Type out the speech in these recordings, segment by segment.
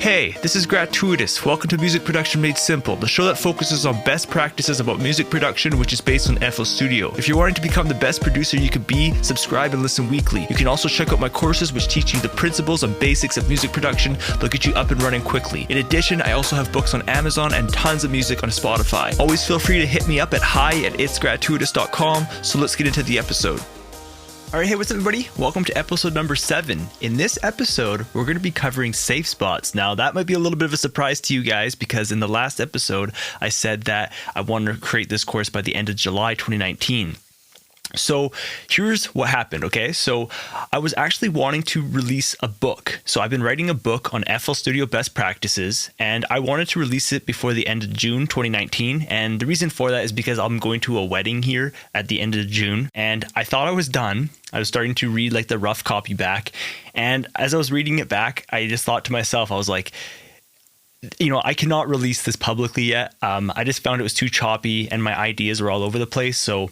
Hey, this is GratuiTous. Welcome to Music Production Made Simple, the show that focuses on best practices about music production, which is based on FL Studio. If you're wanting to become the best producer you could be, subscribe and listen weekly. You can also check out my courses, which teach you the principles and basics of music production. They'll get you up and running quickly. In addition, I also have books on Amazon and tons of music on Spotify. Always feel free to hit me up at hi@itsgratuitous.com. So let's get into the episode. All right, hey, what's up, everybody? Welcome to episode number 7. In this episode, we're going to be covering safe spots. Now, that might be a little bit of a surprise to you guys because in the last episode, I said that I wanted to create this course by the end of July 2019. So here's what happened, okay? So I was actually wanting to release a book. So I've been writing a book on FL Studio best practices, and I wanted to release it before the end of June 2019. And the reason for that is because I'm going to a wedding here at the end of June, and I thought I was done. I was starting to read like the rough copy back. And as I was reading it back, I just thought to myself, I was like, I cannot release this publicly yet. I just found it was too choppy and my ideas were all over the place. So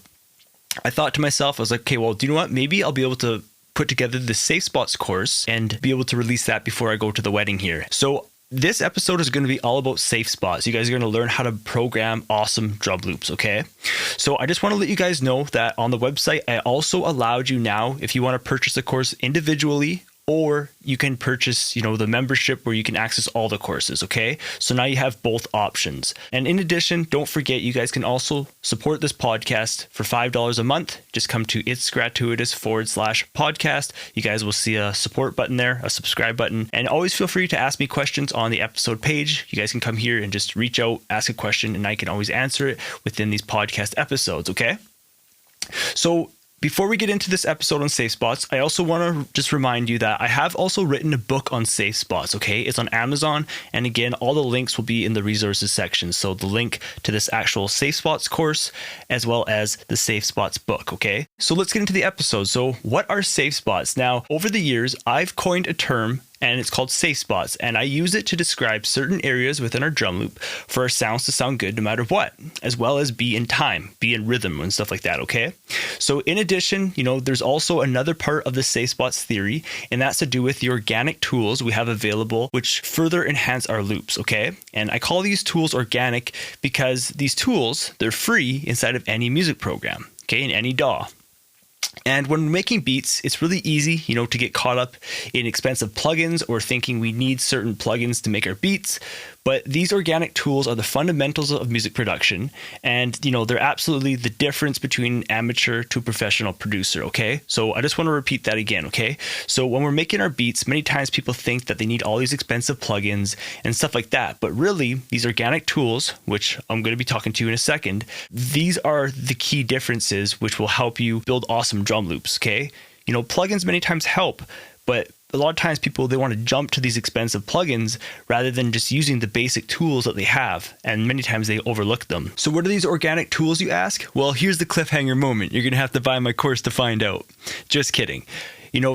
I thought to myself, I was like, okay, well, do you know what? Maybe I'll be able to put together the Safe Spots course and be able to release that before I go to the wedding here. So this episode is going to be all about safe spots. You guys are going to learn how to program awesome drum loops, okay? So I just want to let you guys know that on the website, I also allowed you now, if you want to purchase the course individually, or you can purchase, the membership where you can access all the courses, okay? So now you have both options. And in addition, don't forget, you guys can also support this podcast for $5 a month. Just come to itsgratuitous.com/podcast. You guys will see a support button there, a subscribe button. And always feel free to ask me questions on the episode page. You guys can come here and just reach out, ask a question, and I can always answer it within these podcast episodes, okay? So before we get into this episode on safe spots, I also want to just remind you that I have also written a book on safe spots, okay? It's on Amazon. And again, all the links will be in the resources section. So the link to this actual safe spots course, as well as the safe spots book, okay? So let's get into the episode. So what are safe spots? Now, over the years, I've coined a term and it's called safe spots. And I use it to describe certain areas within our drum loop for our sounds to sound good no matter what, as well as be in time, be in rhythm and stuff like that, okay? So in addition, there's also another part of the safe spots theory, and that's to do with the organic tools we have available, which further enhance our loops, okay? And I call these tools organic because these tools, they're free inside of any music program, okay, in any DAW. And when making beats, it's really easy, to get caught up in expensive plugins or thinking we need certain plugins to make our beats. But these organic tools are the fundamentals of music production. And, they're absolutely the difference between amateur to professional producer, okay? So I just want to repeat that again, okay? So when we're making our beats, many times people think that they need all these expensive plugins and stuff like that. But really, these organic tools, which I'm going to be talking to you in a second, these are the key differences which will help you build awesome drum loops, okay? Plugins many times help, but a lot of times people, they want to jump to these expensive plugins rather than just using the basic tools that they have. And many times they overlook them. So what are these organic tools, you ask? Well, here's the cliffhanger moment. You're going to have to buy my course to find out. Just kidding.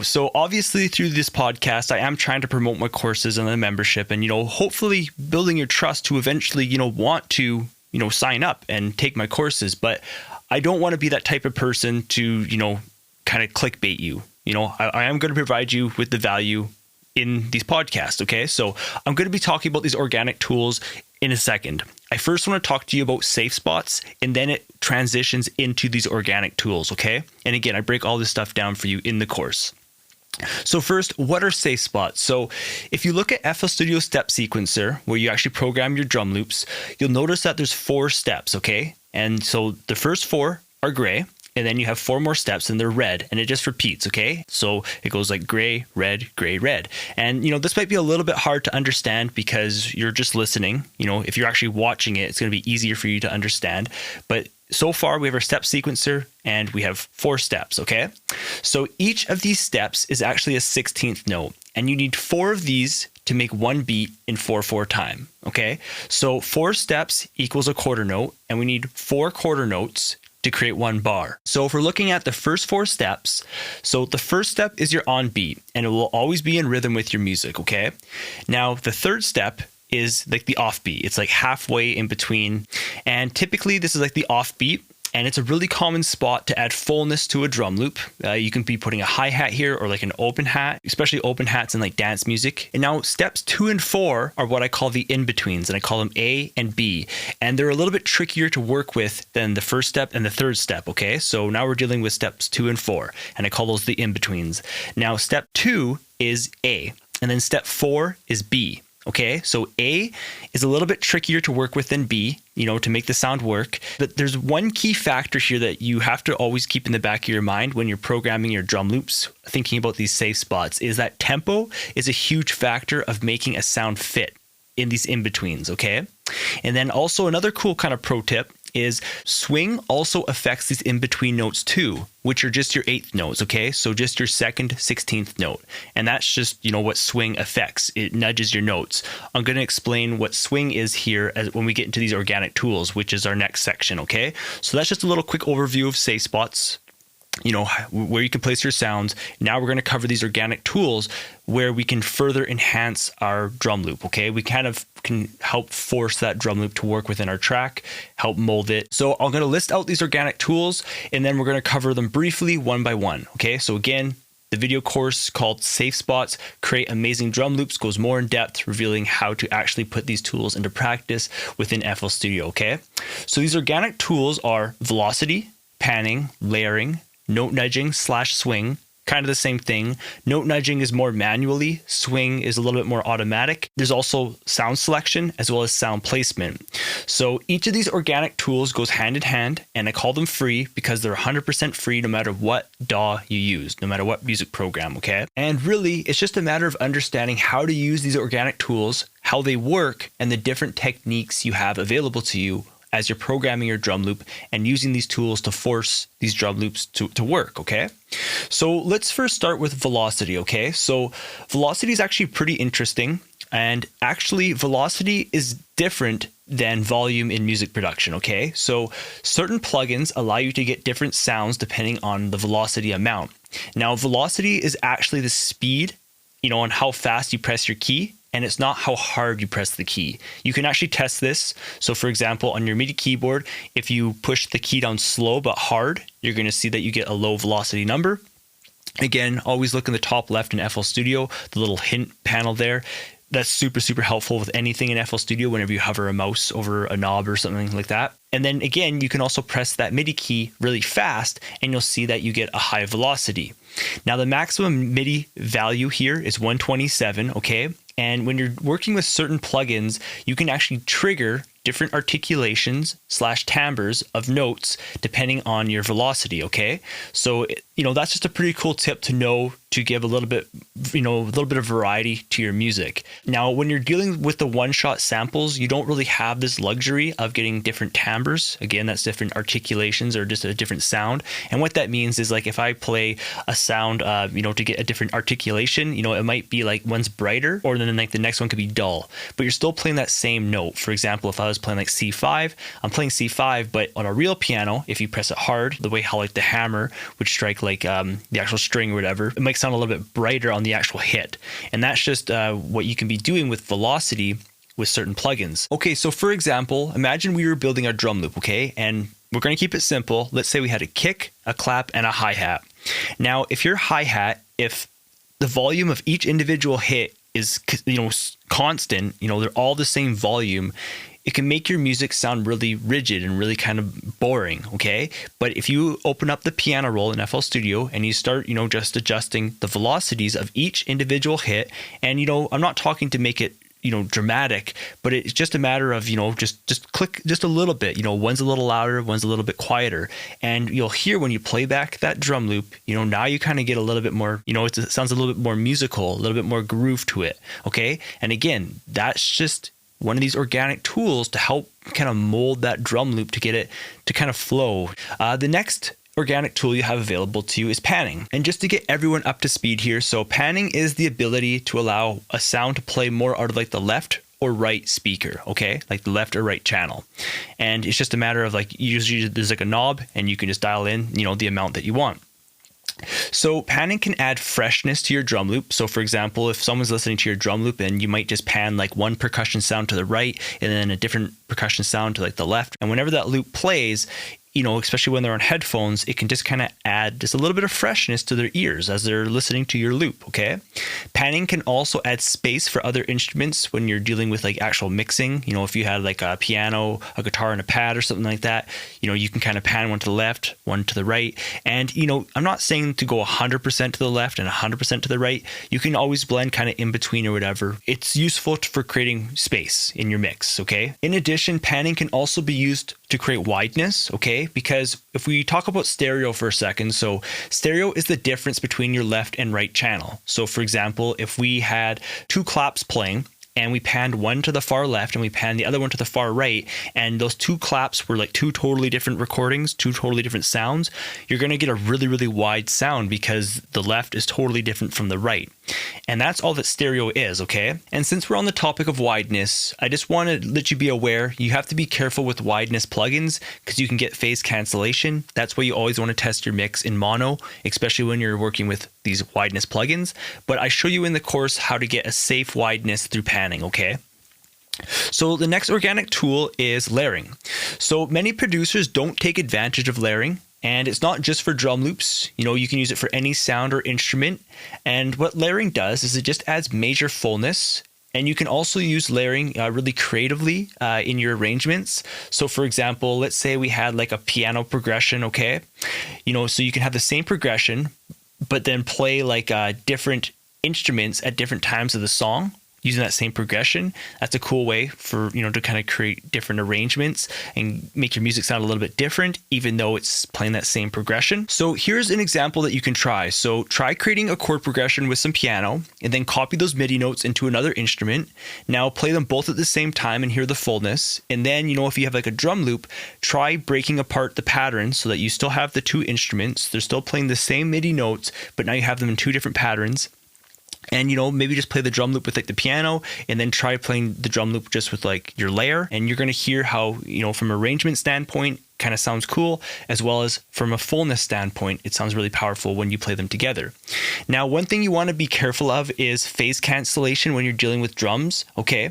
So obviously through this podcast, I am trying to promote my courses and the membership and, hopefully building your trust to eventually, want to, sign up and take my courses. But I don't want to be that type of person to, kind of clickbait you. I am going to provide you with the value in these podcasts, okay? So I'm going to be talking about these organic tools in a second. I first want to talk to you about safe spots, and then it transitions into these organic tools, okay? And again, I break all this stuff down for you in the course. So first, what are safe spots? So if you look at FL Studio Step Sequencer, where you actually program your drum loops, you'll notice that there's 4 steps, okay? And so the first 4 are gray. And then you have 4 more steps and they're red, and it just repeats, okay? So it goes like gray, red, gray, red. And, this might be a little bit hard to understand because you're just listening. If you're actually watching it, it's going to be easier for you to understand. But so far, we have our step sequencer and we have 4 steps, okay? So each of these steps is actually a 16th note, and you need 4 of these to make one beat in 4/4 time, okay? So 4 steps equals a quarter note, and we need 4 quarter notes to create one bar. So if we're looking at the first 4 steps, so the first step is your on beat, and it will always be in rhythm with your music, okay? Now, the third step is like the offbeat. It's like halfway in between. And typically this is like the offbeat. and it's a really common spot to add fullness to a drum loop. You can be putting a hi-hat here or like an open hat, especially open hats in like dance music. And now steps 2 and 4 are what I call the in-betweens, and I call them A and B. And they're a little bit trickier to work with than the first step and the third step, okay? So now we're dealing with steps 2 and 4, and I call those the in-betweens. Now step 2 is A, and then step 4 is B. Okay, so A is a little bit trickier to work with than B, to make the sound work. But there's one key factor here that you have to always keep in the back of your mind when you're programming your drum loops, thinking about these safe spots, is that tempo is a huge factor of making a sound fit in these in-betweens, okay? And then also another cool kind of pro tip is swing also affects these in-between notes too, which are just your 8th notes, okay? So just your 2nd, 16th note. And that's just, what swing affects. It nudges your notes. I'm going to explain what swing is here when we get into these organic tools, which is our next section, okay? So that's just a little quick overview of safe spots, where you can place your sounds. Now we're going to cover these organic tools where we can further enhance our drum loop, okay? We kind of can help force that drum loop to work within our track, help mold it. So I'm going to list out these organic tools, and then we're going to cover them briefly one by one, okay? So again, the video course called Safe Spots, Create Amazing Drum Loops goes more in depth, revealing how to actually put these tools into practice within FL Studio, okay? So these organic tools are velocity, panning, layering, note nudging / swing, kind of the same thing. Note nudging is more manually, swing is a little bit more automatic. There's also sound selection as well as sound placement. So each of these organic tools goes hand in hand, and I call them free because they're 100% free no matter what DAW you use, no matter what music program, okay? And really, it's just a matter of understanding how to use these organic tools, how they work, and the different techniques you have available to you as you're programming your drum loop and using these tools to force these drum loops to work, okay? So let's first start with velocity, okay? So velocity is actually pretty interesting, and actually velocity is different than volume in music production, okay? So certain plugins allow you to get different sounds depending on the velocity amount. Now, velocity is actually the speed, on how fast you press your key, and it's not how hard you press the key. You can actually test this. So for example, on your MIDI keyboard, if you push the key down slow but hard, you're going to see that you get a low velocity number. Again, always look in the top left in FL Studio, the little hint panel there. That's super, super helpful with anything in FL Studio whenever you hover a mouse over a knob or something like that. And then again, you can also press that MIDI key really fast and you'll see that you get a high velocity. Now the maximum MIDI value here is 127, okay? And when you're working with certain plugins, you can actually trigger different articulations / timbres of notes depending on your velocity, okay? So, that's just a pretty cool tip to know to give a little bit of variety to your music. Now, when you're dealing with the one-shot samples, you don't really have this luxury of getting different timbres. Again, that's different articulations or just a different sound. And what that means is like if I play a sound, to get a different articulation, it might be like one's brighter or then like the next one could be dull, but you're still playing that same note. For example, if I was playing like C5, I'm playing C5, but on a real piano, if you press it hard, the way how like the hammer would strike like the actual string or whatever, it might sound a little bit brighter on the actual hit. And that's just what you can be doing with velocity with certain plugins. Okay, so for example, imagine we were building our drum loop, okay? And we're going to keep it simple. Let's say we had a kick, a clap, and a hi-hat. Now, if your hi-hat, if the volume of each individual hit is, constant, they're all the same volume, it can make your music sound really rigid and really kind of boring, okay? But if you open up the piano roll in FL Studio and you start, just adjusting the velocities of each individual hit, and, I'm not talking to make it, dramatic, but it's just a matter of, just click just a little bit, one's a little louder, one's a little bit quieter. And you'll hear when you play back that drum loop, now you kind of get a little bit more, it sounds a little bit more musical, a little bit more groove to it, okay? And again, that's just one of these organic tools to help kind of mold that drum loop to get it to kind of flow. The next organic tool you have available to you is panning. And just to get everyone up to speed here, so panning is the ability to allow a sound to play more out of like the left or right speaker, okay? Like the left or right channel. And it's just a matter of like, usually there's like a knob and you can just dial in, the amount that you want. So panning can add freshness to your drum loop. So for example, if someone's listening to your drum loop and you might just pan like one percussion sound to the right and then a different percussion sound to like the left. And whenever that loop plays, especially when they're on headphones, it can just kind of add just a little bit of freshness to their ears as they're listening to your loop, okay? Panning can also add space for other instruments when you're dealing with like actual mixing. If you had like a piano, a guitar, and a pad or something like that, you can kind of pan one to the left, one to the right. And, I'm not saying to go 100% to the left and 100% to the right. You can always blend kind of in between or whatever. It's useful for creating space in your mix, okay? In addition, panning can also be used to create wideness, okay? Because if we talk about stereo for a second, so stereo is the difference between your left and right channel. So for example, if we had two claps playing and we panned one to the far left and we panned the other one to the far right, and those two claps were like two totally different recordings, two totally different sounds, you're going to get a really, really wide sound because the left is totally different from the right. And that's all that stereo is, okay? And since we're on the topic of wideness, I just want to let you be aware, you have to be careful with wideness plugins because you can get phase cancellation. That's why you always want to test your mix in mono, especially when you're working with these wideness plugins. But I show you in the course how to get a safe wideness through panning, okay? So the next organic tool is layering. So many producers don't take advantage of layering. And it's not just for drum loops. You can use it for any sound or instrument. And what layering does is it just adds major fullness. And you can also use layering really creatively in your arrangements. So for example, let's say we had like a piano progression, okay? So you can have the same progression, but then play like different instruments at different times of the song using that same progression. That's a cool way for, to kind of create different arrangements and make your music sound a little bit different, even though it's playing that same progression. So here's an example that you can try. So try creating a chord progression with some piano and then copy those MIDI notes into another instrument. Now play them both at the same time and hear the fullness. And then, if you have like a drum loop, try breaking apart the pattern so that you still have the two instruments. They're still playing the same MIDI notes, but now you have them in two different patterns. And, maybe just play the drum loop with like the piano and then try playing the drum loop just with like your layer. And you're going to hear how, from an arrangement standpoint, kind of sounds cool, as well as from a fullness standpoint, it sounds really powerful when you play them together. Now, one thing you want to be careful of is phase cancellation when you're dealing with drums, okay?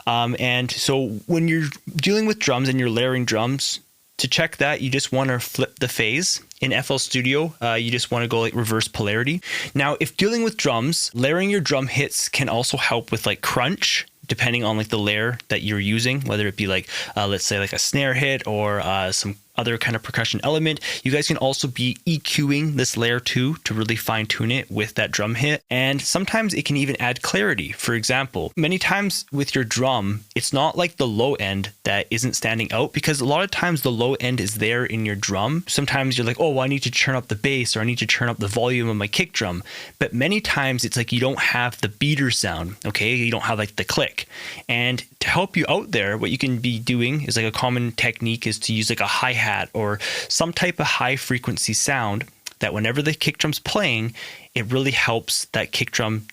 And so when you're dealing with drums and you're layering drums, to check that, you just want to flip the phase. In FL Studio, you just want to go like reverse polarity. Now, if dealing with drums, layering your drum hits can also help with like crunch, depending on like the layer that you're using, whether it be like, let's say like a snare hit or some other kind of percussion element. You guys can also be EQing this layer too to really fine tune it with that drum hit. And sometimes it can even add clarity. For example, many times with your drum, it's not like the low end that isn't standing out, because a lot of times the low end is there in your drum. Sometimes you're like, oh, well, I need to turn up the bass or I need to turn up the volume of my kick drum. But many times it's like you don't have the beater sound, okay? You don't have like the click. And to help you out there, what you can be doing is like a common technique is to use like a hi-hat or some type of high frequency sound that whenever the kick drum's playing, it really helps that kick drum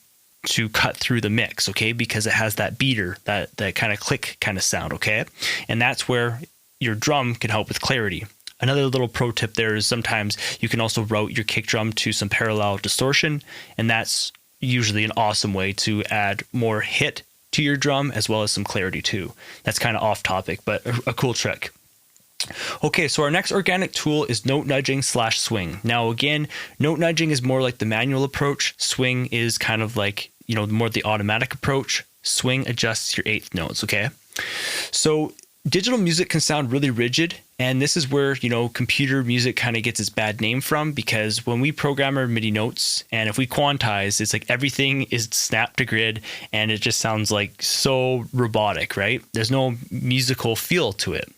to cut through the mix, okay? Because it has that beater, that kind of click kind of sound, okay? And that's where your drum can help with clarity. Another little pro tip there is sometimes you can also route your kick drum to some parallel distortion, and that's usually an awesome way to add more hit to your drum as well as some clarity too. That's kind of off topic, but a cool trick. Okay, so our next organic tool is note nudging / swing. Now again, note nudging is more like the manual approach. Swing is kind of like, more the automatic approach. Swing adjusts your eighth notes, okay? So digital music can sound really rigid, and this is where, computer music kind of gets its bad name from, because when we program our MIDI notes and if we quantize, it's like everything is snapped to grid and it just sounds like so robotic, right? There's no musical feel to it.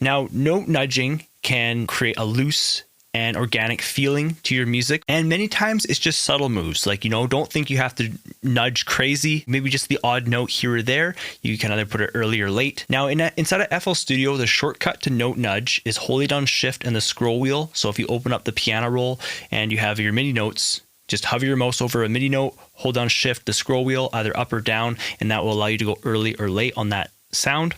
Now, note nudging can create a loose and organic feeling to your music. And many times it's just subtle moves. Like, don't think you have to nudge crazy. Maybe just the odd note here or there. You can either put it early or late. Now, inside of FL Studio, the shortcut to note nudge is holding down Shift and the scroll wheel. So if you open up the piano roll and you have your MIDI notes, just hover your mouse over a MIDI note, hold down Shift, the scroll wheel, either up or down, and that will allow you to go early or late on that sound.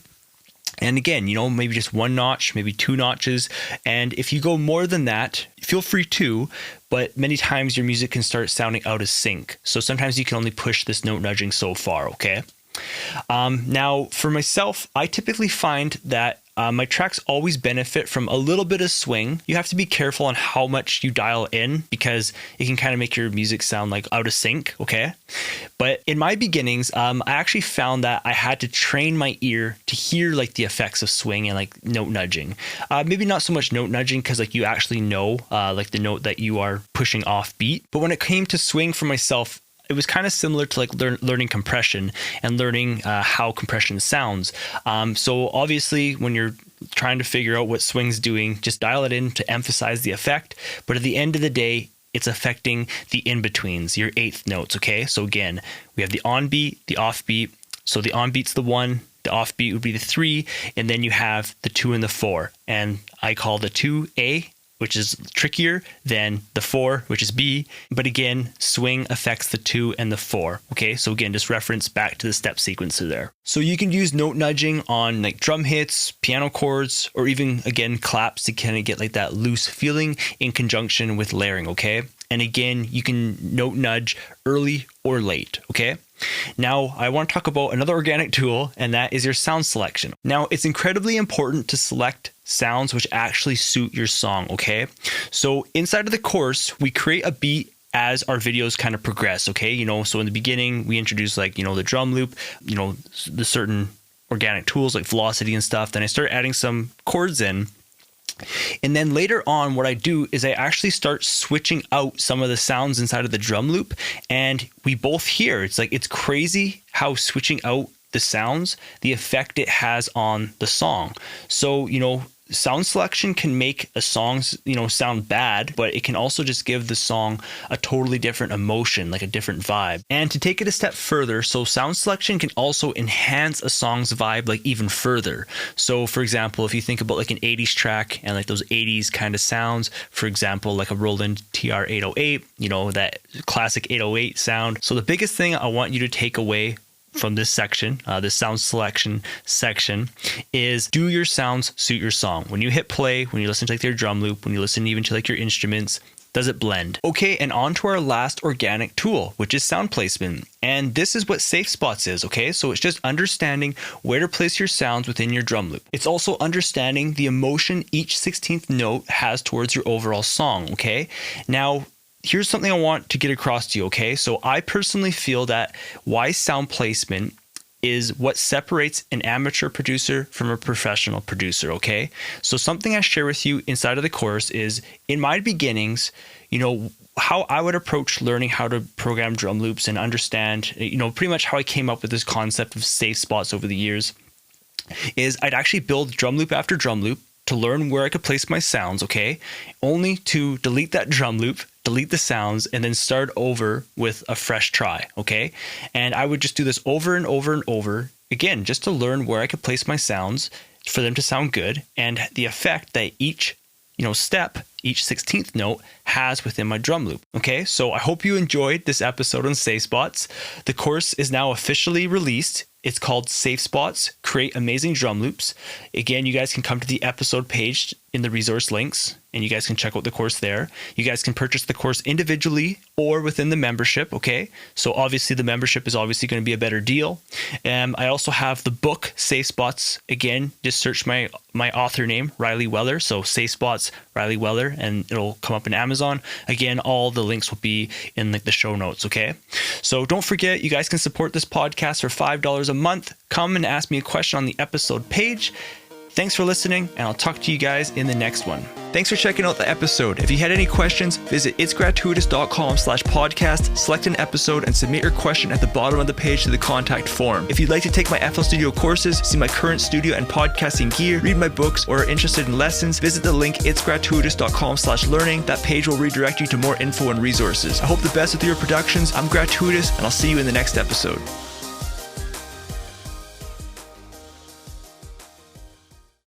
And again, maybe just one notch, maybe two notches. And if you go more than that, feel free to, but many times your music can start sounding out of sync. So sometimes you can only push this note nudging so far, okay? Now, for myself, I typically find that my tracks always benefit from a little bit of swing. You have to be careful on how much you dial in because it can kind of make your music sound like out of sync, okay? But in my beginnings, I actually found that I had to train my ear to hear like the effects of swing and like note nudging. Maybe not so much note nudging because like you actually know like the note that you are pushing off beat. But when it came to swing for myself, it was kind of similar to like learning compression and learning how compression sounds. So obviously when you're trying to figure out what swing's doing, just dial it in to emphasize the effect. But at the end of the day, it's affecting the in-betweens, your eighth notes, okay? So again, we have the on beat, the off beat. So the on beat's the 1, the off beat would be the 3, and then you have the 2 and the 4. And I call the 2 A, which is trickier than the 4, which is B. But again, swing affects the 2 and the 4. Okay, so again, just reference back to the step sequencer there. So you can use note nudging on like drum hits, piano chords, or even again, claps to kind of get like that loose feeling in conjunction with layering, okay? And again, you can note nudge early or late, okay? Now, I want to talk about another organic tool, and that is your sound selection. Now, it's incredibly important to select sounds which actually suit your song, okay? So inside of the course, we create a beat as our videos kind of progress, okay? You know, so in the beginning, we introduce like, you know, the drum loop, you know, the certain organic tools like velocity and stuff. Then I start adding some chords in. And then later on, what I do is I actually start switching out some of the sounds inside of the drum loop, and we both hear. It's like, it's crazy how switching out the sounds, the effect it has on the song. So, you know, sound selection can make a song, you know, sound bad, but it can also just give the song a totally different emotion, like a different vibe. And to take it a step further, so sound selection can also enhance a song's vibe like even further. So for example, if you think about like an 80s track and like those 80s kind of sounds, for example, like a Roland TR-808, you know, that classic 808 sound. So the biggest thing I want you to take away from this section, this sound selection section, is do your sounds suit your song? When you hit play, when you listen to like your drum loop, when you listen even to like your instruments, does it blend? Okay, and on to our last organic tool, which is sound placement. And this is what safe spots is, okay? So it's just understanding where to place your sounds within your drum loop. It's also understanding the emotion each 16th note has towards your overall song, okay? Now, here's something I want to get across to you, okay? So I personally feel that wise sound placement is what separates an amateur producer from a professional producer, okay? So something I share with you inside of the course is, in my beginnings, you know, how I would approach learning how to program drum loops and understand, you know, pretty much how I came up with this concept of safe spots over the years, is I'd actually build drum loop after drum loop to learn where I could place my sounds, okay? Only to delete that drum loop, delete the sounds, and then start over with a fresh try, okay? And I would just do this over and over and over, again, just to learn where I could place my sounds for them to sound good and the effect that each, you know, step, each 16th note has within my drum loop, okay? So I hope you enjoyed this episode on Safe Spots. The course is now officially released. It's called Safe Spots, Create Amazing Drum Loops. Again, you guys can come to the episode page in the resource links, and you guys can check out the course there. You guys can purchase the course individually or within the membership, okay? So obviously the membership is obviously going to be a better deal. I also have the book, Safe Spots. Again, just search my author name, Riley Weller. So Safe Spots, Riley Weller, and it'll come up in Amazon. Again, all the links will be in like the show notes, okay? So don't forget, you guys can support this podcast for $5 a month. Come and ask me a question on the episode page. Thanks for listening, and I'll talk to you guys in the next one. Thanks for checking out the episode. If you had any questions, visit itsgratuitous.com/podcast, select an episode, and submit your question at the bottom of the page to the contact form. If you'd like to take my FL Studio courses, see my current studio and podcasting gear, read my books, or are interested in lessons, visit the link itsgratuitous.com/learning. That page will redirect you to more info and resources. I hope the best with your productions. I'm Gratuitous, and I'll see you in the next episode.